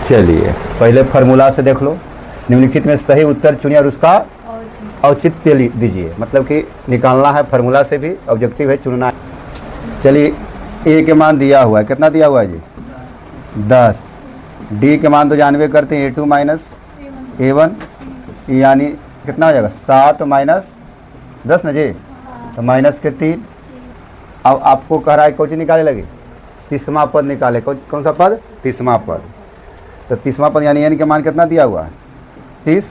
चलिए पहले फार्मूला से देख लो। निम्नलिखित में सही उत्तर चुनिए और उसका औचित्य दीजिए। मतलब कि निकालना है फार्मूला से भी, ऑब्जेक्टिव है चुनना है। चलिए ए के मान दिया हुआ है, कितना दिया हुआ है जी 10। डी के मान तो जानवे करते हैं A2 माइनस A1, यानी कितना हो जाएगा 7 माइनस 10 ना जी, तो माइनस के 3। अब आपको कह रहा है कौन सी निकाले लगे, तीसवा पद निकाले। कौन सा पद, तीसवा पद। तो तीसवा पद यानी एन के मान कितना दिया हुआ है 30।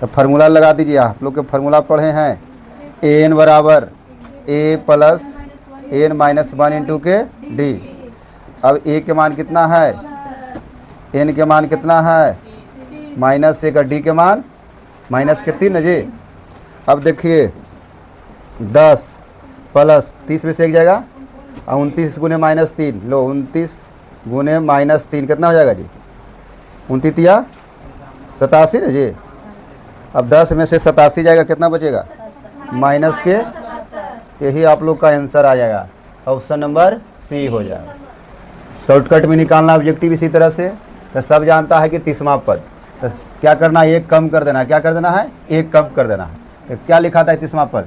तो फार्मूला लगा दीजिए। आप लोग के फार्मूला पढ़े हैं एन बराबर ए प्लस एन माइनस 1 इंटू के डी। अब ए के मान कितना है, एन के मान कितना है -1 का, डी के मान माइनस के 3 जी। अब देखिए 10 प्लस 30 में से एक जाएगा और 29 गुने -3, लो 29 गुने -3 कितना हो जाएगा जी 29 या 87 ना जी। अब 10 में से 87 जाएगा, कितना बचेगा माइनस के, यही आप लोग का आंसर आ जाएगा। ऑप्शन नंबर सी हो जाएगा। शॉर्टकट में निकालना ऑब्जेक्टिव इसी तरह से। तो सब जानता है कि तीसवा पद, तो क्या करना है, एक कम कर देना है। क्या कर देना है, एक कम कर देना है। तो क्या लिखा था तीसवा पद,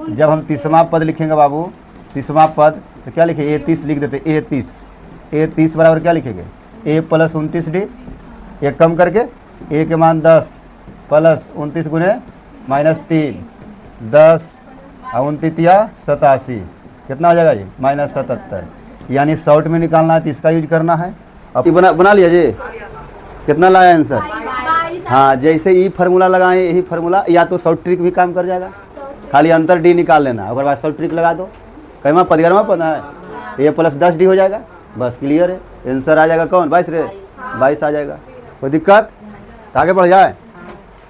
जब हम तीसवा पद लिखेंगे बाबू, तीसवा पद तो क्या लिखेंगे A30 लिख देते, A30 बराबर क्या लिखेंगे A प्लस 29 डी, एक कम करके A के मान 10 प्लस 29 गुने -3, 10 और 29 या 87, कितना हो जाएगा जी -77। यानी शॉर्ट में निकालना है तो इसका यूज करना है। अब बना लिया जी, कितना लाया आंसर। हाँ, जैसे ई फार्मूला लगाएं यही फार्मूला, या तो शॉर्ट ट्रिक भी काम कर जाएगा। खाली अंतर डी निकाल लेना, उसके बाद शॉर्ट ट्रिक लगा दो। कैमा पद 11वां पद है, A प्लस 10 डी हो जाएगा, बस क्लियर है। आंसर आ जाएगा कौन 22 आ जाएगा। कोई दिक्कत, तो आगे बढ़ जाए।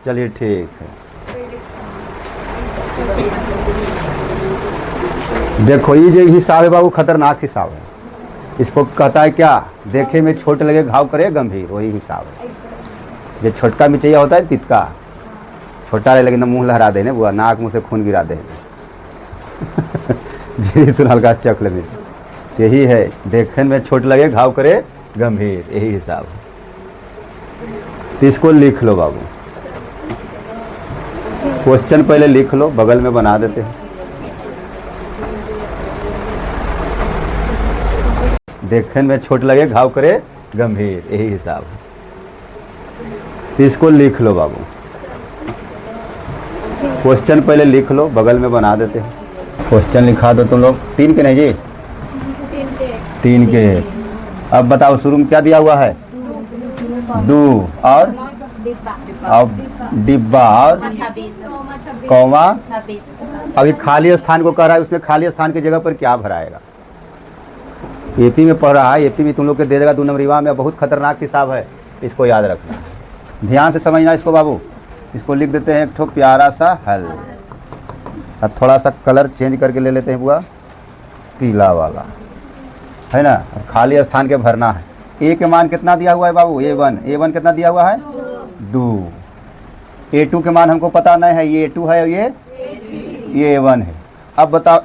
चलिए ठीक है, देखो ये जो हिसाब है बाबू खतरनाक हिसाब है। इसको कहता है क्या, देखे में छोटे लगे घाव करे गंभीर, वही हिसाब है। जो छोटका मिचैया होता है तितका, छोटा रहे लेकिन मुंह लहरा देने बुआ, नाक मुँह से खून गिरा देने जी सुन हल्का चख लगे, यही है। देखने में छोट लगे घाव करे गंभीर, यही हिसाब है। तो इसको लिख लो बाबू, क्वेश्चन पहले लिख लो, बगल में बना देते हैं। देखने में छोट लगे घाव करे गंभीर, यही हिसाब है। तो इसको लिख लो बाबू, क्वेश्चन पहले लिख लो, बगल में बना देते हैं। क्वेश्चन लिखा दो तुम लोग, 3 के नहीं जी, 3 के। अब बताओ शुरू में क्या दिया हुआ है, दो और डिब्बा और कौमा। अभी खाली स्थान को कह रहा है, उसमें खाली स्थान की जगह पर क्या भराएगा। एपी में पढ़ रहा है, एपी भी तुम लोग के दे देगा 2 नंबरीवा में। बहुत खतरनाक हिसाब है, इसको याद रखना, ध्यान से समझना इसको बाबू। इसको लिख देते हैं एक ठो प्यारा सा हल। अब थोड़ा सा कलर चेंज करके ले लेते हैं बुआ, पीला वाला है ना। अब खाली स्थान के भरना है। ए के मान कितना दिया हुआ है बाबू, A1 कितना दिया हुआ है 2। A2 के मान हमको पता नहीं है, ये A2 है, ये A1 है। अब बताओ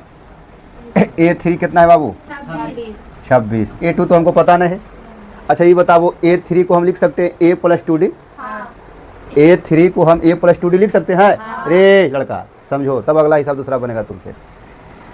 A3 कितना है बाबू 26। A2 तो हमको पता नहीं है। अच्छा ये बताओ A3 को हम लिख सकते हैं A प्लस 2D, A3 को हम A प्लस 2D लिख सकते हैं। अरे लड़का समझो, तब अगला हिसाब दूसरा बनेगा तुमसे।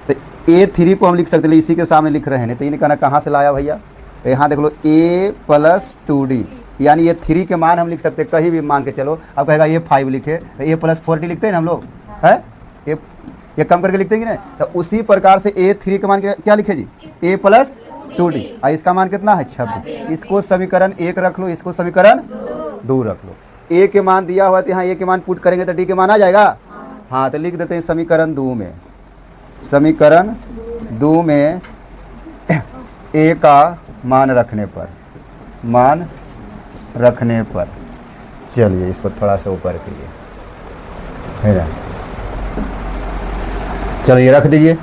तो A3 को हम लिख सकते हैं, इसी के सामने लिख रहे हैं। नहीं तो ये नहीं कहना कहाँ से लाया भैया। यहाँ देख लो A प्लस 2D, यानी ये 3 के मान हम लिख सकते हैं, कहीं भी मान के चलो। अब कहेगा ये 5 लिखे, A प्लस 4D लिखते हैं ना हम लोग, है ये कम करके लिखते हैं कि नहीं। तो उसी प्रकार से A3 के मान क्या लिखे जी A प्लस 2D, और इसका मान कितना है 26। इसको समीकरण 1 रख लो, इसको समीकरण 2 रख लो। A के मान दिया हुआ है, तो यहाँ A के मान पुट करेंगे तो D के मान आ जाएगा। हाँ, तो लिख देते हैं समीकरण 2 में, समीकरण 2 में A का मान रखने पर, चलिए इसको थोड़ा सा ऊपर कीजिए, है ना। चलिए रख दीजिए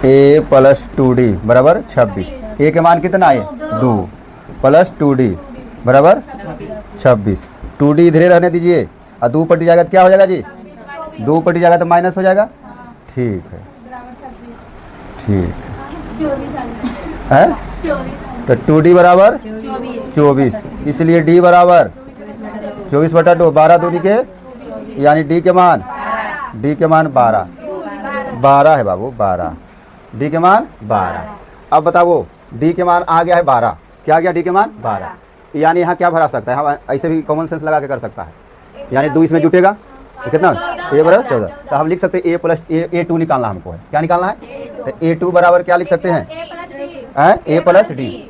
A प्लस 2D बराबर 26। A के मान कितना है 2 प्लस 2D बराबर 26। 2D इधरे रहने दीजिए, और 2 पटी जाएगा तो क्या हो जाएगा जी 2 पटी जाएगा तो माइनस हो जाएगा। ठीक है, ठीक है। तो 2D बराबर 24, इसलिए डी बराबर 24/2, 12 दूनी के यानी डी के मान 12 है बाबू, 12 डी के मान 12। अब बताओ डी के मान आ गया है 12, क्या आ गया डी के मान 12, यानी यहाँ क्या भरा सकता है, हम ऐसे भी कॉमन सेंस लगा के कर सकता है, यानी 2 इसमें जुटेगा तो कितना a बराबर 14। तो हम लिख सकते हैं a प्लस a2 निकालना हमको है, क्या निकालना है, तो a2 बराबर क्या लिख सकते हैं, a प्लस डी,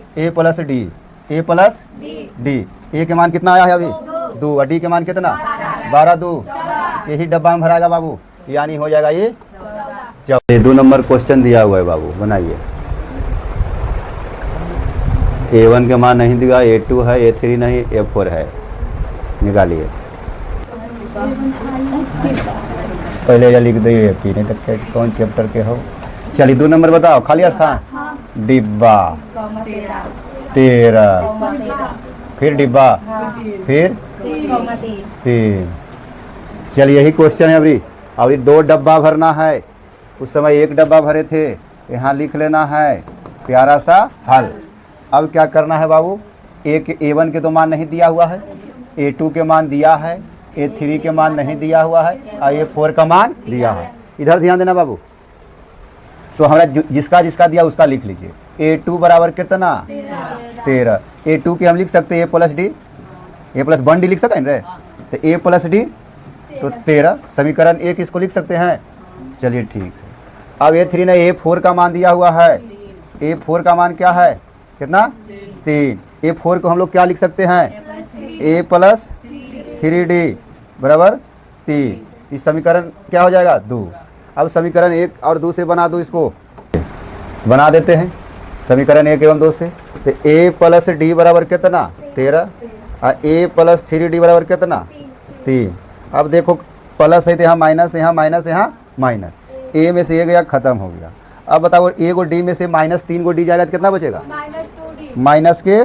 a के मान कितना आया है अभी 2 और डी के मान कितना 12, 2 यही डब्बा में भराएगा बाबू, यानी हो जाएगा ये 2 नंबर क्वेश्चन दिया हुआ है बाबू, बनाइए। a1 के मान नहीं दिया, a2 है, a3 नहीं, a4 है, निकालिए। पहले या लिख दिए p, नहीं तो कौन चैप्टर के हो। चलिए 2 नंबर बताओ, खाली स्थान डिब्बा 13, फिर डिब्बा, फिर 3। चलिए यही क्वेश्चन है अभी 2 डब्बा भरना है, उस समय 1 डब्बा भरे थे, यहाँ लिख लेना है प्यारा सा हल। अब क्या करना है बाबू, a1 के तो मान नहीं दिया हुआ है, a2 के मान दिया है, a3 के मान नहीं दिया हुआ है और a4 का मान दिया है। इधर ध्यान देना बाबू, तो हमारा जिसका जिसका दिया उसका लिख लीजिए। a2 बराबर कितना 13, a2 के हम लिख सकते हैं a plus D, a plus 1 D लिख सकते हैं रे, तो a प्लस डी तो 13, समीकरण 1 इसको लिख सकते हैं। चलिए ठीक है। अब a3 ने a4 का मान दिया हुआ है, a4 का मान क्या है कितना 3, a4 को हम लोग क्या लिख सकते हैं a प्लस 3d बराबर 3, इस समीकरण क्या हो जाएगा 2। अब समीकरण 1 और 2 से बना दो, इसको बना देते हैं समीकरण 1 एवं 2 से, तो a प्लस डी बराबर कितना 13 और a प्लस 3d बराबर कितना 3। अब देखो प्लस है तो यहाँ माइनस, यहाँ माइनस, यहाँ माइनस, a में से 1 गया खत्म हो गया। अब बताओ a को d में से -3 को d जाएगा तो कितना बचेगा माइनस के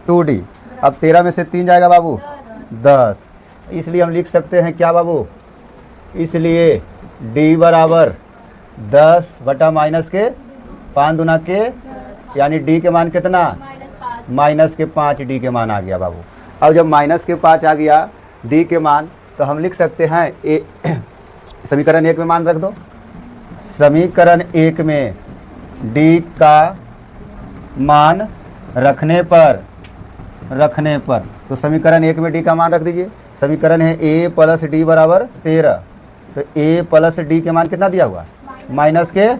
2d। अब 13 में से 3 जाएगा बाबू 10, इसलिए हम लिख सकते हैं क्या बाबू, इसलिए d बराबर 10 बटा माइनस के 5 दूना के, यानी d के मान कितना माइनस के 5 d के मान आ गया बाबू। अब जब माइनस के 5 आ गया d के मान, तो हम लिख सकते हैं समीकरण 1 में मान रख दो, समीकरण 1 में d का मान रखने पर तो समीकरण 1 में d का मान रख दीजिए। समीकरण है a प्लस डी बराबर 13, तो a प्लस डी के मान कितना दिया हुआ माइनस के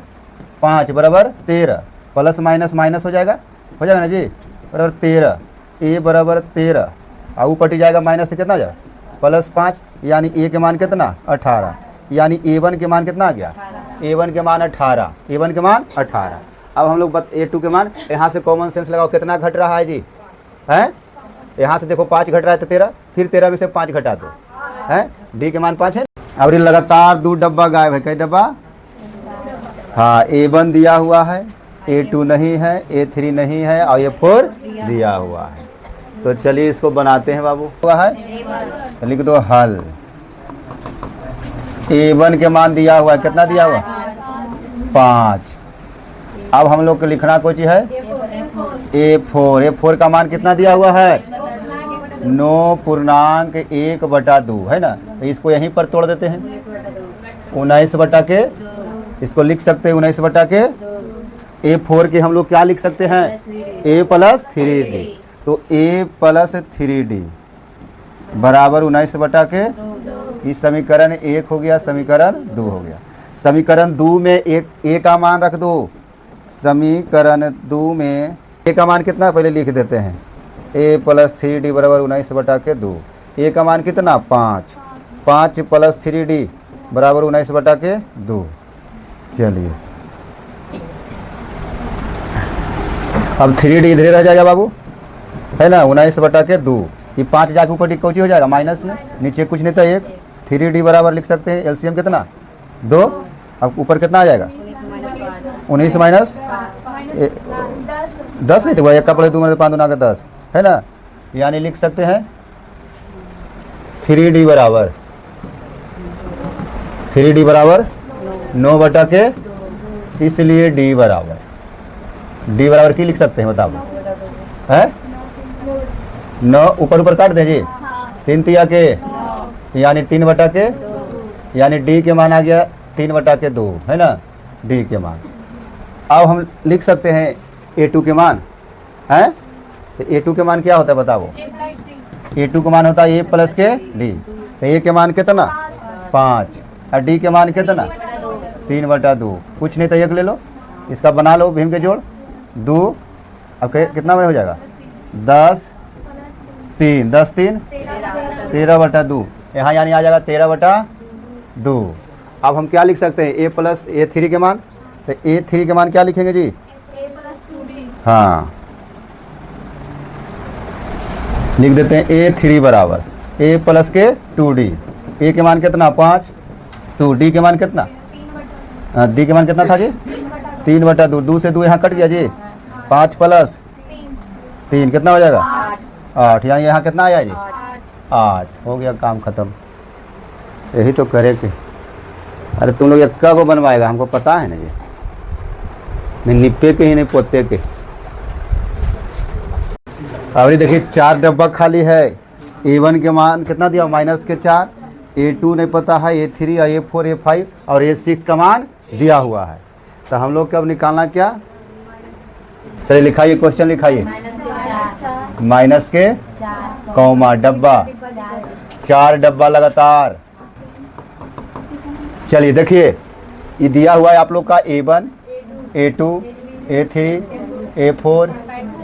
5 बराबर 13, प्लस माइनस माइनस हो जाएगा ना जी, बराबर 13, a बराबर 13 और ऊपर टी जाएगा माइनस से कितना हो जाएगा +5, यानी a के मान कितना 18, यानी a1 के मान कितना आ गया a1 के मान 18, a1 के मान 18। अब हम लोग a2 के मान, यहाँ से कॉमन सेंस लगाओ कितना घट रहा है जी, हैं यहाँ से देखो 5 घट रहा है तो 13, फिर 13 में से 5 घटा दो, हैं डी के मान 5 है। अब लगातार 2 डब्बा गायब है, कई डब्बा, हाँ a1 दिया हुआ है, a2 नहीं है, a3 नहीं है और a4 दिया हुआ है। तो चलिए इसको बनाते हैं बाबू, हुआ है लिख दो हल। a1 के मान दिया हुआ है, कितना दिया हुआ 5। अब हम लोग को लिखना कुछ है a4 का मान कितना दिया हुआ है 9.1/2 है ना, तो इसको यहीं पर तोड़ देते हैं 19/के, इसको लिख सकते हैं 19/के। a4 के हम लोग क्या लिख सकते हैं a प्लस 3d, तो a प्लस 3d बराबर 19/के, इस समीकरण 1 हो गया, समीकरण 2 हो गया। समीकरण 2 में a का मान रख दो, समीकरण 2 में a का मान कितना पहले लिख देते हैं a प्लस 3d बराबर 19/2, a का मान कितना 5 प्लस 3d बराबर 19/2। चलिए अब 3d इधर रह जाएगा बाबू, है ना 19/2, ये 5 जाके ऊपर कौची हो जाएगा माइनस में, नीचे कुछ नहीं था 1, 3d बराबर लिख सकते हैं एलसीएम कितना 2, अब ऊपर कितना आ जाएगा 19 माइनस 10 नहीं तो वह 1 का पड़े 2 में 5 दूना का 10 है ना, यानी लिख सकते हैं 3d बराबर 9/के, इसलिए d बराबर की लिख सकते हैं बताओ है 9 ऊपर ऊपर काट दें जी। 3 तिया के यानी 3 बटा के, यानी डी के मान आ गया 3 बटा के 2, है ना, डी के मान। अब हम लिख सकते हैं A2 के मान है। तो A2 के मान क्या होता है बताओ। A2 का मान होता है A प्लस के डी। तो A के मान कितना 5 और डी के मान कितना 3 बटा 2। कुछ नहीं तो 1 ले लो, इसका बना लो भीम के जोड़ 2। अब कितना में हो जाएगा 10 3 10 3 13 बटा 2। यहाँ यानी आ जाएगा 13 बटा 2। अब हम क्या लिख सकते हैं A प्लस A3 के मान। तो A3 के मान क्या लिखेंगे जी। हाँ लिख देते हैं A3 बराबर A प्लस के 2D। A के मान कितना 5, तो D के मान कितना, D के मान कितना था जी 3 बटा 2। 2 से 2 यहाँ कट गया जी। 5 प्लस 3 कितना हो जाएगा 8, यानी यहाँ कितना आया जी 8। हो गया काम ख़त्म। यही तो करे कि अरे तुम लोग एक्का को बनवाएगा, हमको पता है ना ये, नहीं निप्पे के ही नहीं पोते के। अब देखिए 4 डब्बा खाली है। A1 के मान कितना दिया माइनस के 4, A2 नहीं पता है, A3 और A4 A5 और A6 का मान दिया हुआ है। तो हम लोग कब निकालना क्या, चलिए लिखाइए क्वेश्चन लिखाइए। माइनस के कौमा डब्बा, 4 डब्बा लगातार। चलिए देखिए ये दिया हुआ है आप लोग का A1 A2 A3 A4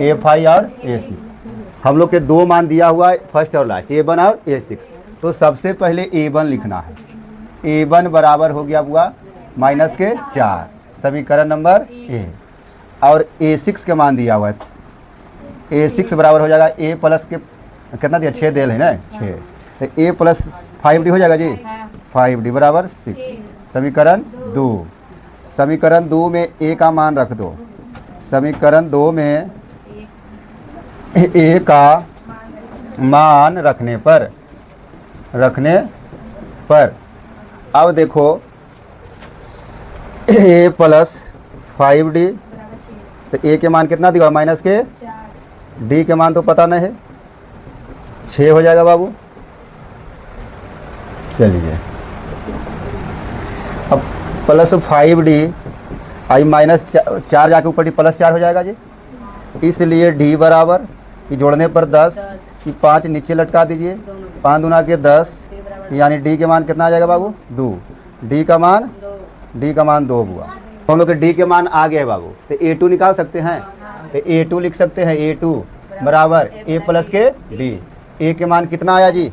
A5 और A6। हम लोग के 2 मान दिया हुआ है फर्स्ट और लास्ट A1 और A6। तो सबसे पहले A1 लिखना है। A1 बराबर हो गया हुआ माइनस के 4, समीकरण नंबर A। और A6 के मान दिया हुआ है। A6 बराबर हो जाएगा A प्लस के कितना दिया 6 दिया है ना 6। तो A प्लस 5D हो जाएगा जी 5D बराबर 6, समीकरण 2। समीकरण 2 में A का मान रख दो। समीकरण 2 में A का मान रखने पर अब देखो A प्लस 5D। तो A के मान कितना दिया माइनस के, D के मान तो पता नहीं है 6 हो जाएगा बाबू। चलिए अब प्लस 5D आई माइनस 4 जाके ऊपर प्लस 4 हो जाएगा जी। इसलिए D बराबर ये जोड़ने पर 10, ये 5 नीचे लटका दीजिए, 5 दूना के 10, यानी D के मान कितना आ जाएगा बाबू 2। D का मान 2 हुआ। तो हम लोग के D के मान आ गए बाबू। तो A2 निकाल सकते हैं। तो A2 लिख सकते हैं A2 बराबर A प्लस के D। A के मान कितना आया जी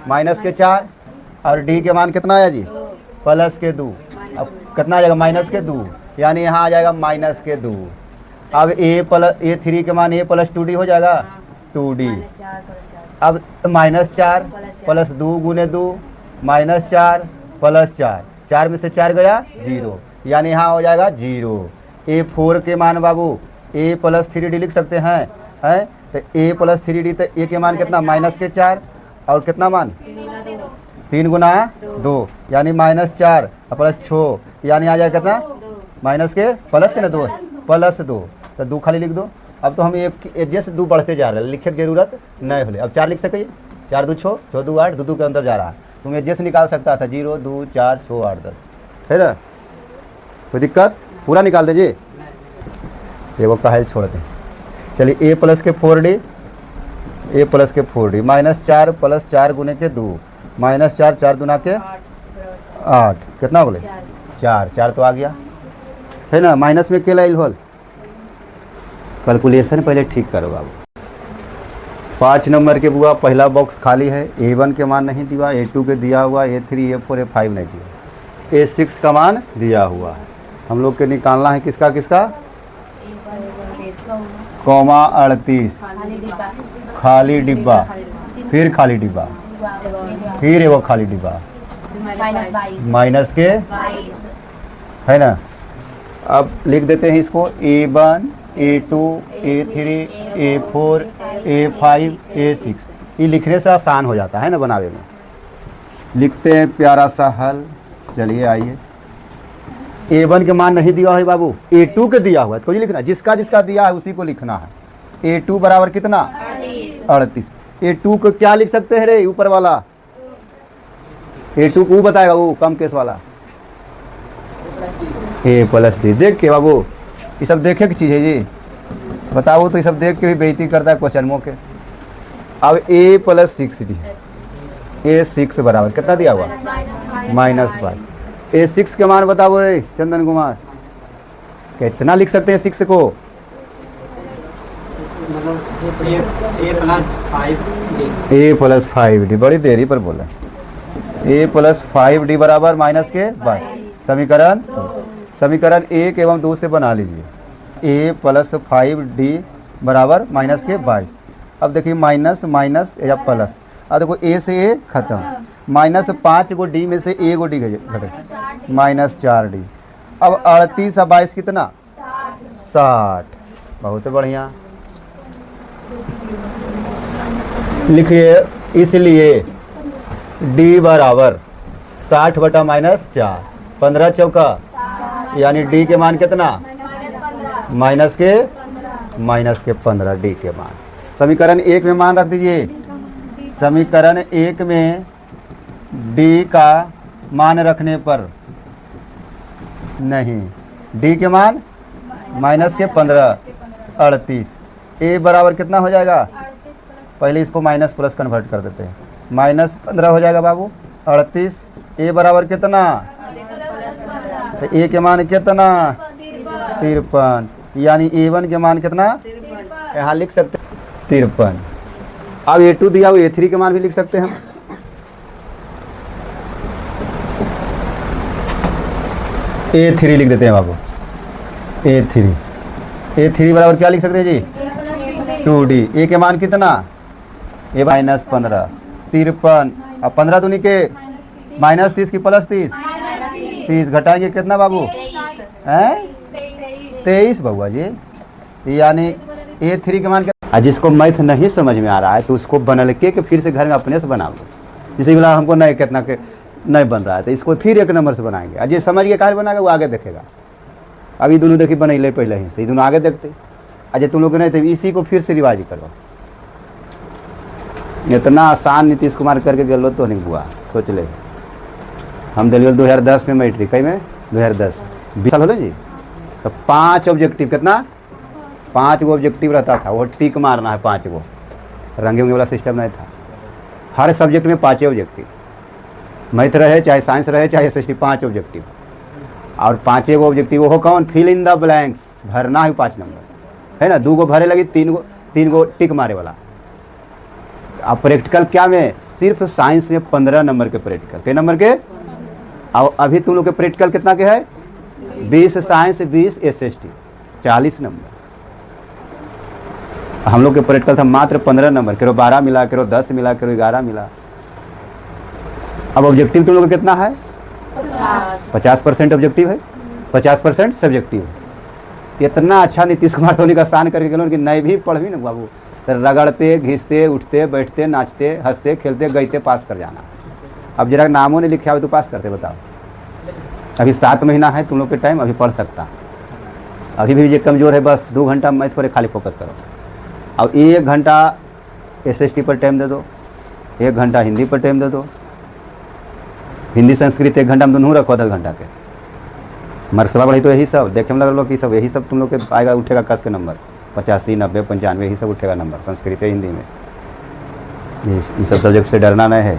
माइनस के 4 और D के मान कितना आया जी प्लस के 2। अब कितना आ जाएगा माइनस के 2, यानी यहाँ आ जाएगा माइनस के 2। अब A3 के मान A प्लस 2D हो जाएगा 2D। अब माइनस 4 प्लस 2 गुने 2 माइनस 4 प्लस 4, 4 में से 4 गया 0, यानी यहाँ हो जाएगा 0। A4 के मान बाबू A प्लस 3D लिख सकते हैं तो A प्लस 3D। तो A के मान कितना माइनस के 4 और कितना मान 3 गुना 2, यानी माइनस 4 प्लस 6, यानी आ जाएगा कितना माइनस के प्लस के ना 2 प्लस 2। तो 2 खाली लिख दो। अब तो हम एक जैसे 2 बढ़ते जा रहे हैं, लिखे की जरूरत नहीं होले। अब 4 लिख सके, 4 2 6 6 2 8, 2 2 के अंदर जा रहा है। तुम ये जैसे निकाल सकता था 0 2 4 6 8 10, है ना, कोई दिक्कत पूरा निकाल दीजिए। ये वो काहे छोड़ दें। चलिए A प्लस के 4D, A प्लस के 4D माइनस 4 प्लस 4 गुने के 2 माइनस 4 4 दूना के 8, कितना बोले 4 4 तो आ गया है ना। माइनस में केला होल, कैलकुलेशन पहले ठीक करो बाबू। 5 नंबर के बुआ पहला बॉक्स खाली है। A1 के मान नहीं दिया, A2 के दिया हुआ, A3 A4 A5 नहीं दिया, A6 का मान दिया हुआ है। हम लोग के निकालना है किसका किसका, कौमा 38 खाली डिब्बा, फिर खाली डिब्बा, फिर एगो खाली डिब्बा माइनस के, है ना। अब लिख देते हैं इसको A1 A2 A3 A4 A5 A6। ये लिखने से आसान हो जाता है ना बनावे में। लिखते हैं प्यारा सा हल। चलिए आइए, A1 के मान नहीं दिया है बाबू, A2 के दिया हुआ है तो लिखना, जिसका जिसका दिया है उसी को लिखना है। A2 बराबर कितना 38, A2 को क्या लिख सकते हैं रे ऊपर वाला? A2 को वो बताएगा, वो कम केस वाला A+D। देख के बाबू ये सब देखे की चीज़ है जी, बताओ तो ये सब देख के भी बेइज्जती करता है क्वेश्चनों के। अब A+6D, A6 बराबर कितना दिया हुआ? -5। A6 के मान बताओ रे चंदन कुमार, कितना लिख सकते हैं 6 को? A+5D, बड़ी देरी पर बोला। A+5D बराबर -22। समीकरण 1 एवं 2 से बना लीजिए। A+5D बराबर -22। अब देखिए माइनस माइनस या प्लस, अब देखो A से A खत्म, -5 को D में से A को D घटे, -4D। अब 38 और 22 कितना? 60। बहुत बढ़िया लिखिए। इसलिए D बराबर 60 बटा -4, 15 चौका, यानी D के मान कितना? माइनस के 15 D के मान। समीकरण 1 में मान रख दीजिए। समीकरण 1 में D का मान रखने पर, नहीं, D के मान -15, 38। A बराबर कितना हो जाएगा? पहले इसको माइनस प्लस कन्वर्ट कर देते हैं, -15 हो जाएगा बाबू, 38। A बराबर कितना? तो A के मान कितना? 53, यानी A1 के मान कितना? यहाँ लिख सकते हैं 53। अब A2 दिया हुआ, A3 के मान भी लिख सकते हैं हम। A3 लिख देते हैं बाबू, A3 बराबर क्या लिख सकते हैं जी? 2D। A के मान कितना? ये -15, 53। अब 15 दूनी के -30 की +30, 30 घटाएंगे कितना बाबू? हैं 23 बउआ जी। यानी A3 के मान क्या? जिसको मैथ नहीं समझ में आ रहा है तो उसको बनल के फिर से घर में अपने से बना लो। जैसे बोला हमको नहीं कितना के नहीं बन रहा है तो इसको फिर 1 नंबर से बनाएंगे। अजय समझ के कहा बनाएगा वो आगे देखेगा। अभी दोनों देखिए बने ले पहले ही से, दोनों आगे देखते। अजय तुम लोग नहीं थे, इसी को फिर से रिवाइज करो। इतना आसान नीतीश कुमार करके गलो तो नहीं हुआ, सोच ले। हम दिल्ली 2010 में मैट्रिक, कई में 2010 20 साल हो गए जी। तो 5 ऑब्जेक्टिव, कितना? 5 गो ऑब्जेक्टिव रहता था, वो टिक मारना है 5 गो, रंगे होंगे वाला सिस्टम नहीं था। हर सब्जेक्ट में 5 ऑब्जेक्टिव, मैथ रहे चाहे साइंस रहे चाहे SST, 5 ऑब्जेक्टिव। और 5 गो ऑब्जेक्टिव वो कौन? फिल इन द ब्लैंक्स, भरना है 5 नंबर है ना। 2 गो भरे लगी, 3 गो टिक मारे वाला। अब प्रैक्टिकल क्या में? सिर्फ साइंस में 15 नंबर के प्रैक्टिकल, कितने नंबर के? और अभी तुम लोग के प्रैक्टिकल कितना के है? 20 साइंस, 20 SST, 40 नंबर। हम लोग के प्रैक्टिकल था मात्र 15 नंबर, करो 12 मिला, करो 10 मिला, करो 11 मिला। अब ऑब्जेक्टिव तुम लोग कितना है? 50% ऑब्जेक्टिव है, 50% सब्जेक्टिव है। इतना अच्छा नीतीश कुमार टोनी का आसान करके गए कि नहीं भी पढ़ भी ना बाबू, रगड़ते घिसते उठते बैठते नाचते हंसते खेलते गईते पास कर जाना। अब जरा नामों ने लिखा हो तो पास करते, बताओ। अभी 7 महीना है तुम लोग के टाइम, अभी पढ़ सकता। अभी भी जो कमज़ोर है बस 2 घंटा मैथ पर खाली फोकस करो। अब 1 घंटा SST पर टाइम दे दो, 1 घंटा हिंदी पर टाइम दे दो। हिंदी संस्कृत 1 घंटा में दोनों रखो, 10 घंटा के मार्क्सवा बढ़ी तो यही सब देखे में लग लो कि सब यही सब तुम लोग के आएगा, उठेगा कस के नंबर 85, 90, 95 यही सब उठेगा नंबर संस्कृत हिंदी में। ये सब सब्जेक्ट से डरना नहीं है।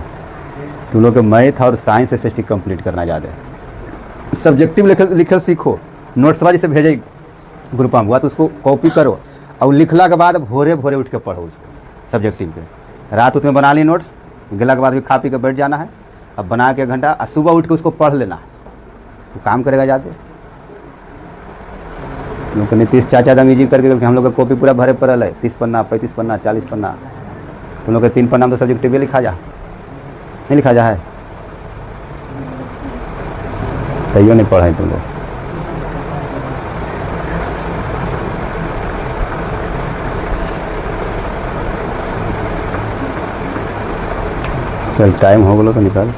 तुम लोग के मैथ और साइंस SST कंप्लीट करना ज़्यादा है। सब्जेक्टिव लिखल सीखो, नोट्सवा जैसे भेजे ग्रुप में हुआ तो उसको कॉपी करो और लिखला के बाद भोरे भोरे उठ के पढ़ो उसको सब्जेक्टिव पे। रात उसमें बना ली नोट्स, गिला के बाद भी खा पी के बैठ जाना है। अब बना के 1 घंटा और सुबह उठ के उसको पढ़ लेना है, तो काम करेगा ज़्यादा। लोग नीतीश चाचा दम इजी करके हम लोग का कॉपी पूरा भरे पड़ल है, 30 पन्ना 35 पन्ना 40 पन्ना। तुम लोग के 3 पन्ना में तो सब्जेक्टिव लिखा जा, नहीं लिखा जा है, तैयो नहीं पढ़े तुम लोग। चल टाइम हो गलो तो निकाल।